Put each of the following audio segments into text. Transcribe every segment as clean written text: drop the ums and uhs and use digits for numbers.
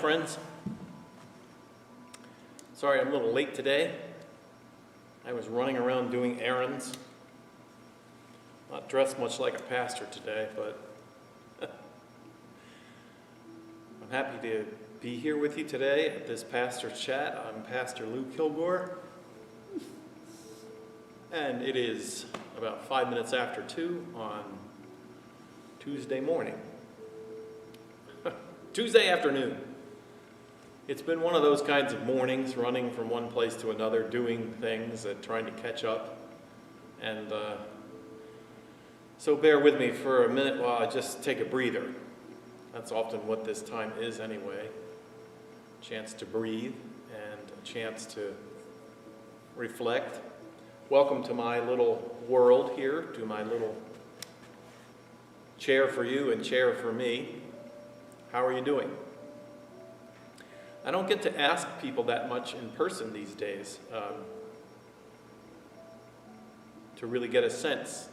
friends. Sorry I'm a little late today. I was running around doing errands. Not dressed much like a pastor today, but I'm happy to be here with you today at this pastor chat. I'm Pastor Lou Kilgore, and it is about 5 minutes after 2 on Tuesday morning. Tuesday afternoon. It's been one of those kinds of mornings, running from one place to another, doing things and trying to catch up. And so bear with me for a minute while I just take a breather. That's often what this time is anyway. A chance to breathe and a chance to reflect. Welcome to my little world here, to my little chair for you and chair for me. How are you doing? I don't get to ask people that much in person these days to really get a sense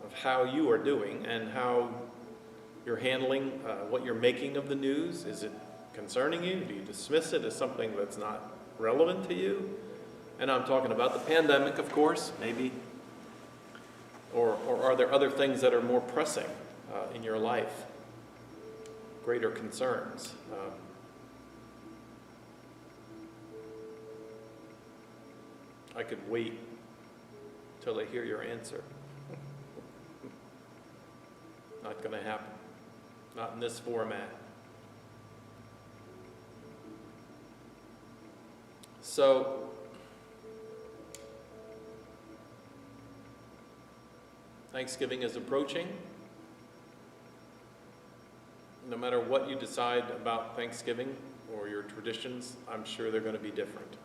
of how you are doing and how you're handling what you're making of the news. Is it concerning you? Do you dismiss it as something that's not relevant to you? And I'm talking about the pandemic, of course, maybe. Or are there other things that are more pressing in your life? Greater concerns. I could wait till I hear your answer. Not going to happen. Not in this format. So, Thanksgiving is approaching. No matter what you decide about Thanksgiving or your traditions, I'm sure they're going to be different.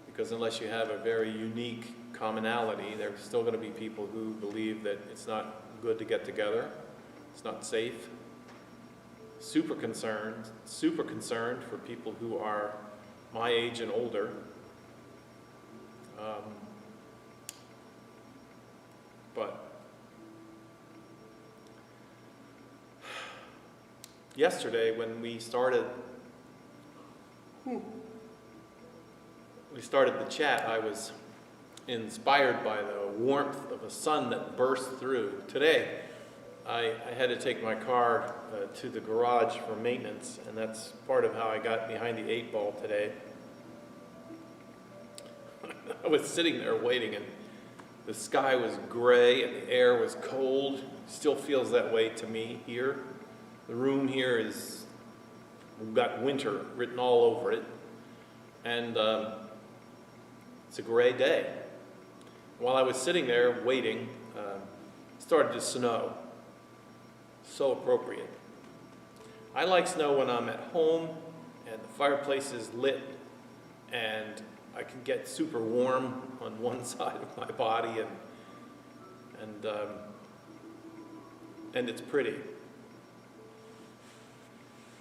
Because unless you have a very unique commonality, there's still going to be people who believe that it's not good to get together, it's not safe. Super concerned for people who are my age and older. But yesterday when we started the chat, I was inspired by the warmth of a sun that burst through. Today, I had to take my car to the garage for maintenance, and that's part of how I got behind the 8 ball today. I was sitting there waiting, and the sky was gray, and the air was cold. Still feels that way to me here. The room here we've got winter written all over it, and it's a gray day. While I was sitting there waiting, it started to snow. So appropriate. I like snow when I'm at home and the fireplace is lit and I can get super warm on one side of my body and it's pretty.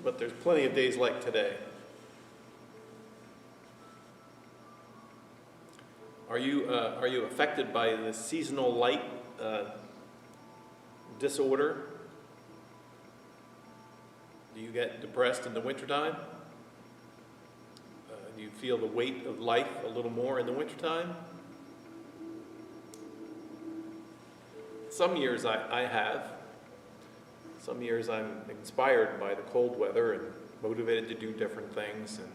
But there's plenty of days like today. Are you affected by the seasonal light disorder? Do you get depressed in the wintertime? Do you feel the weight of life a little more in the wintertime? Some years I have. Some years I'm inspired by the cold weather and motivated to do different things and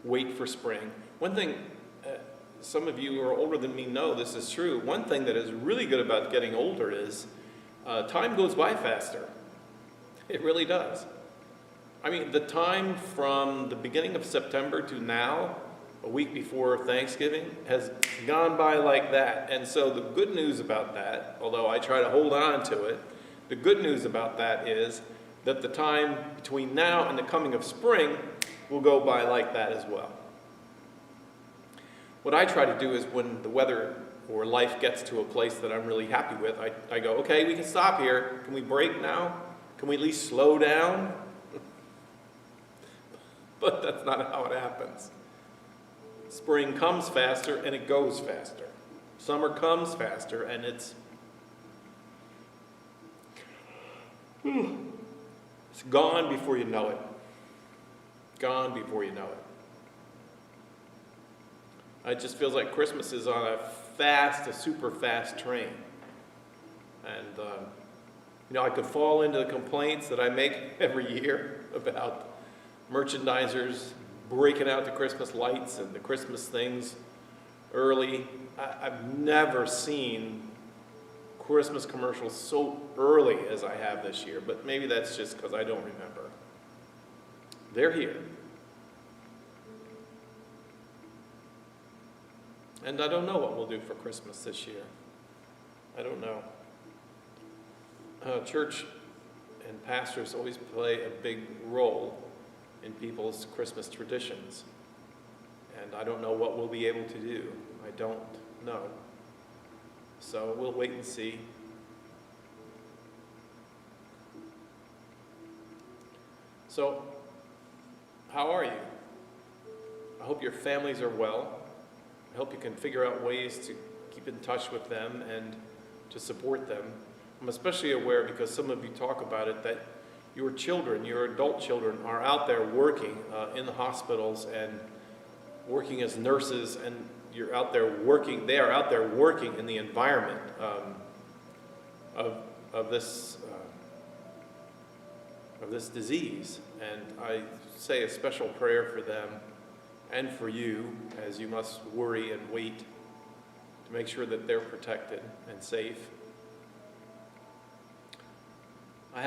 wait for spring. One thing, some of you who are older than me know this is true. One thing that is really good about getting older is time goes by faster. It really does. I mean, the time from the beginning of September to now, a week before Thanksgiving, has gone by like that. And so the good news about that, although I try to hold on to it, the good news about that is that the time between now and the coming of spring will go by like that as well. What I try to do is when the weather or life gets to a place that I'm really happy with, I go, okay, we can stop here. Can we break now? Can we at least slow down? But that's not how it happens. Spring comes faster and it goes faster. Summer comes faster and it's gone before you know it. gone before you know it. It just feels like Christmas is on a super fast train. And, I could fall into the complaints that I make every year about merchandisers breaking out the Christmas lights and the Christmas things early. I've never seen Christmas commercials so early as I have this year, but maybe that's just because I don't remember. They're here. And I don't know what we'll do for Christmas this year. I don't know. Church and pastors always play a big role in people's Christmas traditions. And I don't know what we'll be able to do. I don't know. So we'll wait and see. So, how are you? I hope your families are well. I hope you can figure out ways to keep in touch with them and to support them. I'm especially aware, because some of you talk about it, that your children, your adult children, are out there working in the hospitals and working as nurses, and you're out there working. They are out there working in the environment of this disease. And I say a special prayer for them and for you, as you must worry and wait to make sure that they're protected and safe. I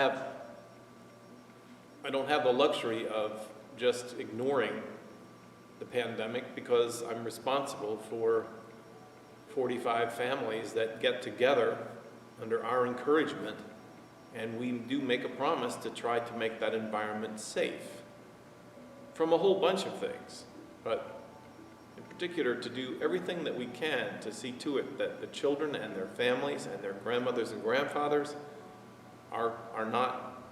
don't have the luxury of just ignoring the pandemic, because I'm responsible for 45 families that get together under our encouragement, and we do make a promise to try to make that environment safe from a whole bunch of things, but in particular to do everything that we can to see to it that the children and their families and their grandmothers and grandfathers are not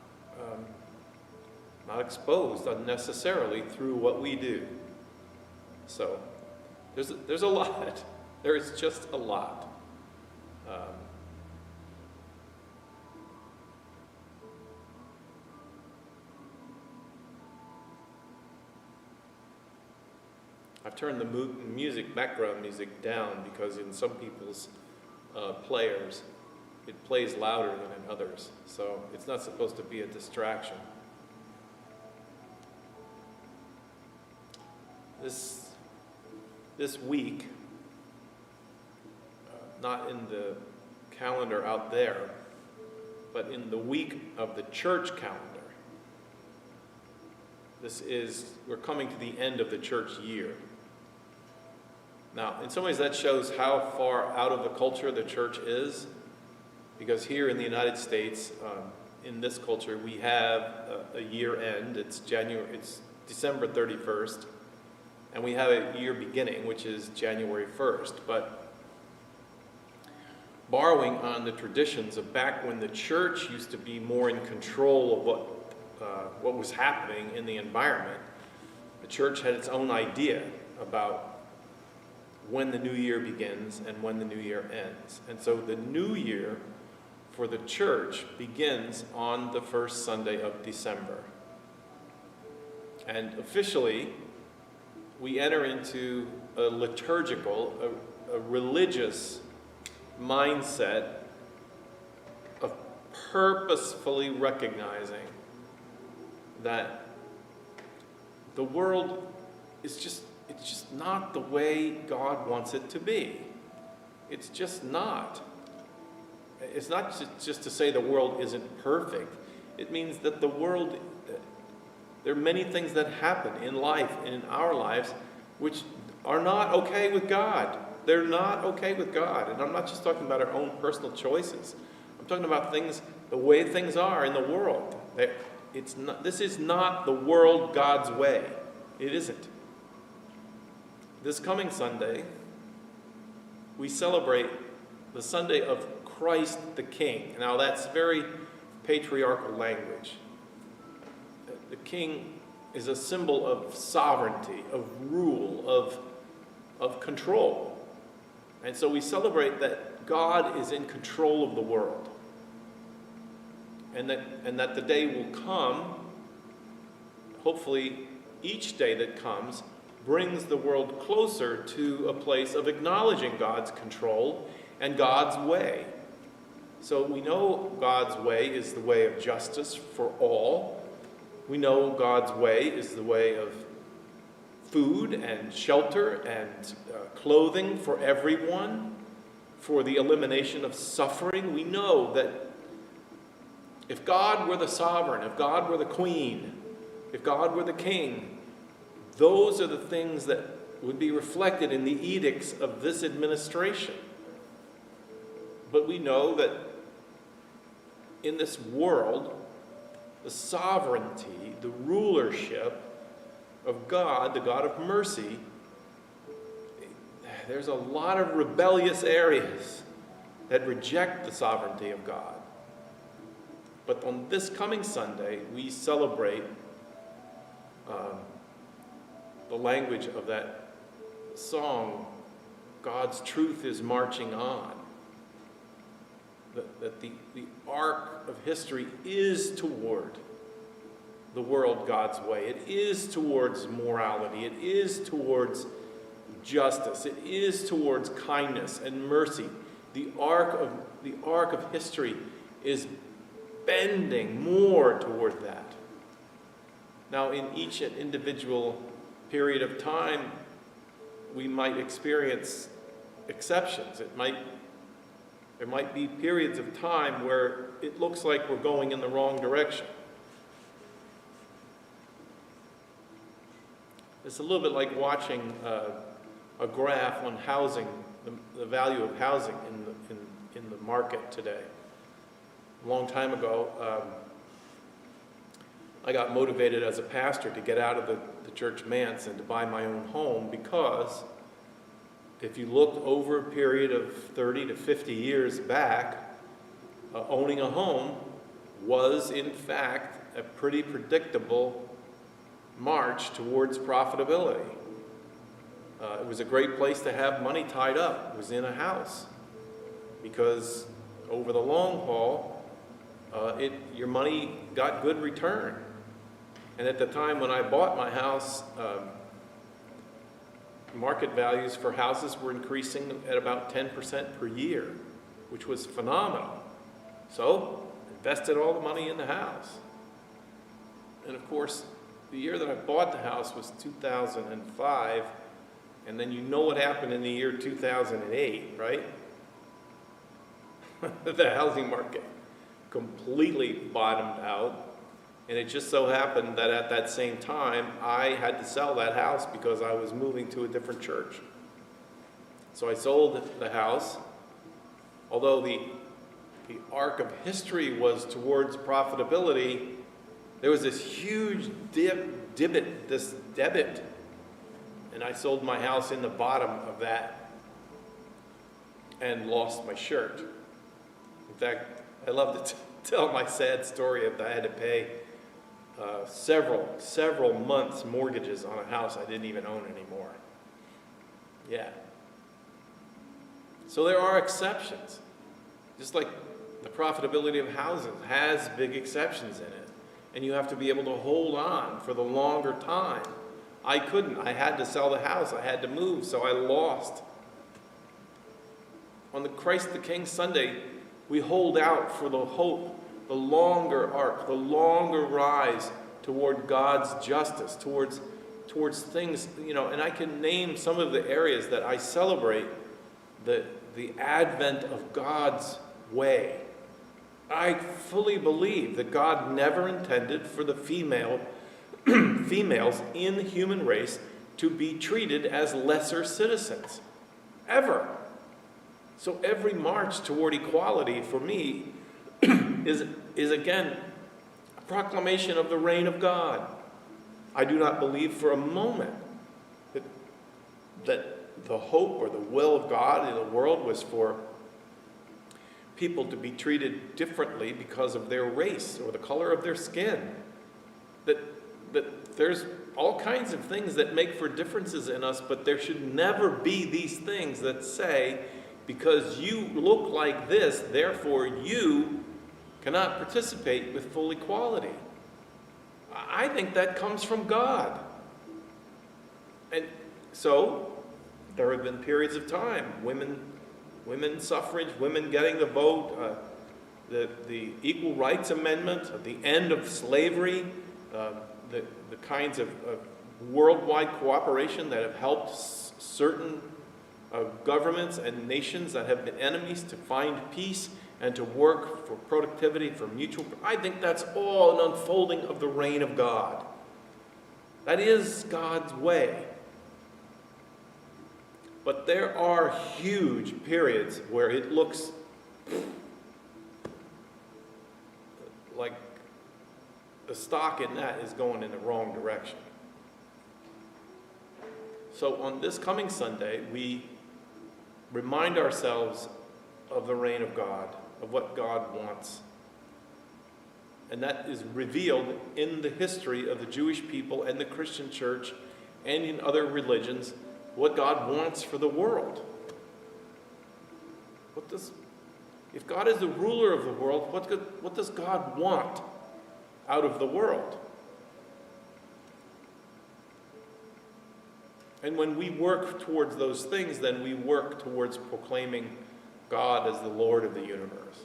exposed unnecessarily through what we do. So there's a lot. There is just a lot. I've turned the background music down, because in some people's players, it plays louder than in others. So it's not supposed to be a distraction. This week, not in the calendar out there, but in the week of the church calendar, we're coming to the end of the church year. Now, in some ways that shows how far out of the culture the church is, because here in the United States, in this culture, we have a year end. It's December 31st, and we have a year beginning, which is January 1st. But borrowing on the traditions of back when the church used to be more in control of what was happening in the environment, the church had its own idea about when the new year begins and when the new year ends. And so the new year for the church begins on the first Sunday of December. And officially, we enter into a liturgical, a religious mindset of purposefully recognizing that the world is it's just not the way God wants it to be. It's just not. It's not just to say the world isn't perfect. It means that the world, there are many things that happen in life and in our lives which are not okay with God. They're not okay with God. And I'm not just talking about our own personal choices. I'm talking about the way things are in the world. This is not the world God's way. It isn't. This coming Sunday, we celebrate the Sunday of Christ the King. Now that's very patriarchal language. The king is a symbol of sovereignty, of rule, of control. And so we celebrate that God is in control of the world. And that the day will come, hopefully each day that comes brings the world closer to a place of acknowledging God's control and God's way. So we know God's way is the way of justice for all. We know God's way is the way of food and shelter and clothing for everyone, for the elimination of suffering. We know that if God were the sovereign, if God were the queen, if God were the king, those are the things that would be reflected in the edicts of this administration. But we know that in this world, the sovereignty, the rulership of God, the God of mercy, there's a lot of rebellious areas that reject the sovereignty of God. But on this coming Sunday, we celebrate the language of that song, God's truth is marching on. That the arc of history is toward the world God's way. It is towards morality. It is towards justice. It is towards kindness and mercy. The arc of history is bending more toward that. Now, in each individual period of time, we might experience exceptions. There might be periods of time where it looks like we're going in the wrong direction. It's a little bit like watching a graph on housing, the value of housing in the market today. A long time ago, I got motivated as a pastor to get out of the church manse and to buy my own home, because if you looked over a period of 30 to 50 years back, owning a home was, in fact, a pretty predictable march towards profitability. It was a great place to have money tied up, was in a house, because over the long haul, your money got good return. And at the time when I bought my house, market values for houses were increasing at about 10% per year, which was phenomenal. So, invested all the money in the house. And of course, the year that I bought the house was 2005, and then you know what happened in the year 2008, right? The housing market completely bottomed out. And it just so happened that at that same time, I had to sell that house because I was moving to a different church. So I sold the house. Although the arc of history was towards profitability, there was this huge debit, and I sold my house in the bottom of that and lost my shirt. In fact, I love to tell my sad story of I had to pay several months mortgages on a house I didn't even own anymore. Yeah. So there are exceptions. Just like the profitability of houses has big exceptions in it. And you have to be able to hold on for the longer time. I couldn't. I had to sell the house. I had to move, so I lost. On the Christ the King Sunday, we hold out for the hope, the longer arc, the longer rise toward God's justice, towards things, and I can name some of the areas that I celebrate the advent of God's way. I fully believe that God never intended for the females in the human race to be treated as lesser citizens, ever. So every march toward equality for me is again a proclamation of the reign of God. I do not believe for a moment that the hope or the will of God in the world was for people to be treated differently because of their race or the color of their skin. That there's all kinds of things that make for differences in us, but there should never be these things that say, because you look like this, therefore you cannot participate with full equality. I think that comes from God. And so there have been periods of time, women suffrage, women getting the vote, the Equal Rights Amendment, the end of slavery, the kinds of worldwide cooperation that have helped certain governments and nations that have been enemies to find peace and to work for productivity, for mutual. I think that's all an unfolding of the reign of God. That is God's way. But there are huge periods where it looks like the stock in that is going in the wrong direction. So on this coming Sunday, we remind ourselves of the reign of God, of what God wants. And that is revealed in the history of the Jewish people and the Christian church and in other religions, what God wants for the world. If God is the ruler of the world, what does God want out of the world? And when we work towards those things, then we work towards proclaiming God as the Lord of the universe.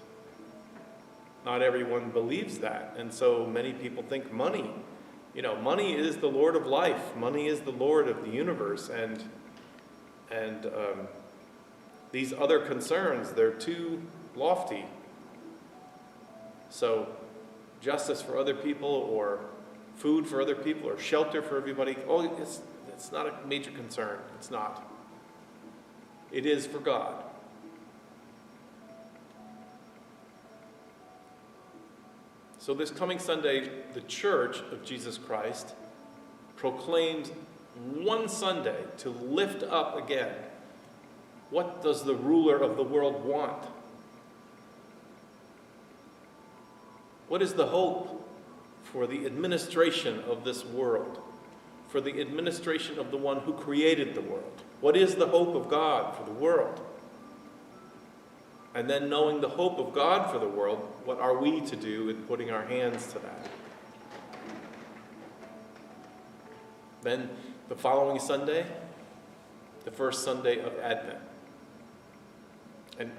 Not everyone believes that, and so many people think money is the Lord of life. Money is the Lord of the universe, and these other concerns, they're too lofty. So justice for other people, or food for other people, or shelter for everybody, it's not a major concern. It's not. It is for God. So this coming Sunday, the Church of Jesus Christ proclaims one Sunday to lift up again, what does the ruler of the world want? What is the hope for the administration of this world? For the administration of the one who created the world? What is the hope of God for the world? And then, knowing the hope of God for the world, what are we to do in putting our hands to that? Then the following Sunday, the first Sunday of Advent. And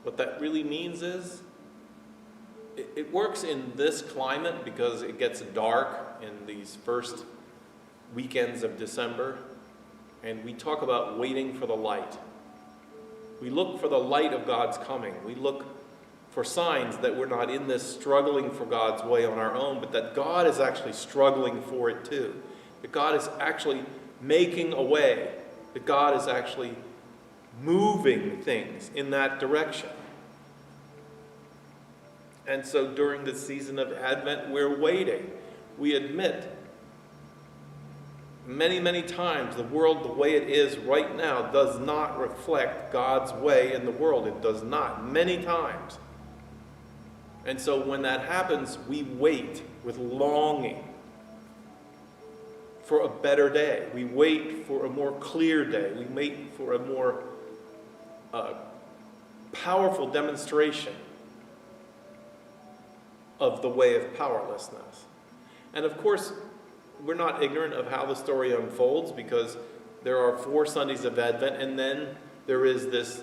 what that really means is, it works in this climate because it gets dark in these first weekends of December, and we talk about waiting for the light. We look for the light of God's coming. We look for signs that we're not in this struggling for God's way on our own, but that God is actually struggling for it too. That God is actually making a way. That God is actually moving things in that direction. And so during the season of Advent, we're waiting. We admit many, many times the world, the way it is right now, does not reflect God's way in the world. It does not, many times. And so when that happens, we wait with longing for a better day. We wait for a more clear day. We wait for a more powerful demonstration of the way of powerlessness. And of course, we're not ignorant of how the story unfolds, because there are 4 Sundays of Advent, and then there is this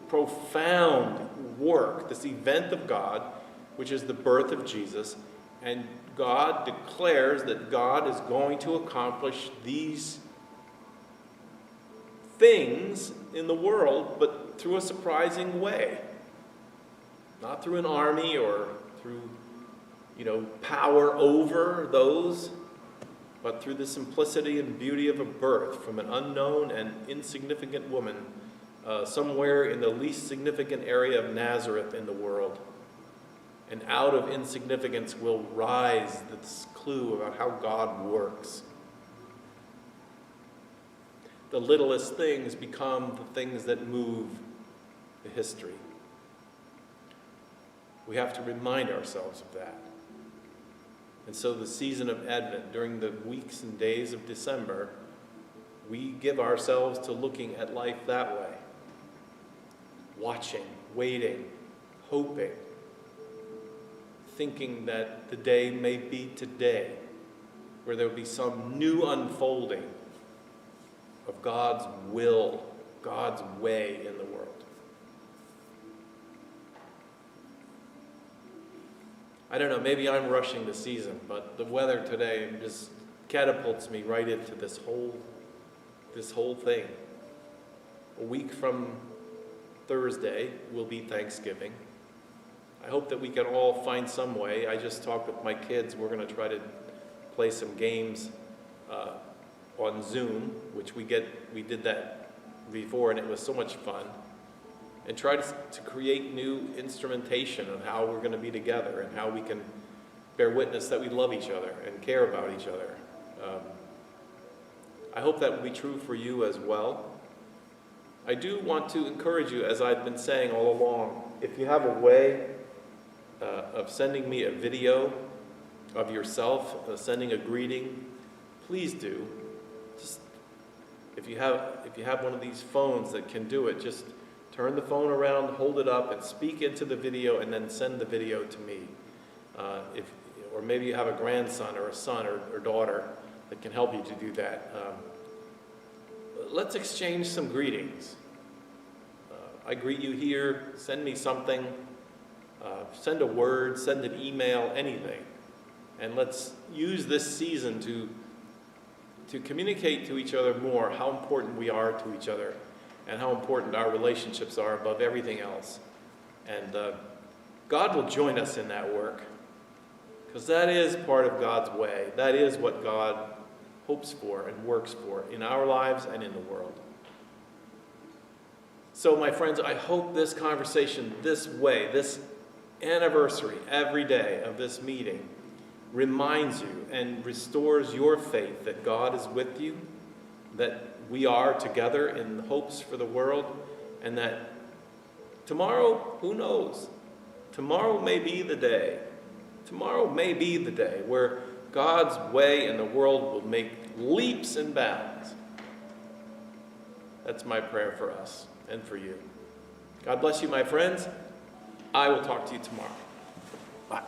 profound work, this event of God, which is the birth of Jesus. And God declares that God is going to accomplish these things in the world, but through a surprising way. Not through an army or through power over those, but through the simplicity and beauty of a birth from an unknown and insignificant woman somewhere in the least significant area of Nazareth in the world. And out of insignificance will rise this clue about how God works. The littlest things become the things that move the history. We have to remind ourselves of that. And so the season of Advent, during the weeks and days of December, we give ourselves to looking at life that way. Watching, waiting, hoping, thinking that the day may be today, where there will be some new unfolding of God's will, God's way in the world. I don't know, maybe I'm rushing the season, but the weather today just catapults me right into this whole thing. A week from Thursday will be Thanksgiving. I hope that we can all find some way. I just talked with my kids. We're going to try to play some games on Zoom, which we did that before, and it was so much fun. And try to create new instrumentation of how we're going to be together and how we can bear witness that we love each other and care about each other. I hope that will be true for you as well. I do want to encourage you, as I've been saying all along, if you have a way of sending me a video of yourself, sending a greeting, please do. Just if you have one of these phones that can do it, just turn the phone around, hold it up, and speak into the video, and then send the video to me. Or maybe you have a grandson or a son or daughter that can help you to do that. Let's exchange some greetings. I greet you here, send me something, send a word, send an email, anything. And let's use this season to communicate to each other more how important we are to each other and how important our relationships are above everything else. And God will join us in that work, because that is part of God's way. That is what God hopes for and works for in our lives and in the world. So, my friends, I hope this conversation, this way, this anniversary every day of this meeting reminds you and restores your faith that God is with you, that we are together in hopes for the world, and that tomorrow, who knows? Tomorrow may be the day. Tomorrow may be the day where God's way in the world will make leaps and bounds. That's my prayer for us and for you. God bless you, my friends. I will talk to you tomorrow. Bye.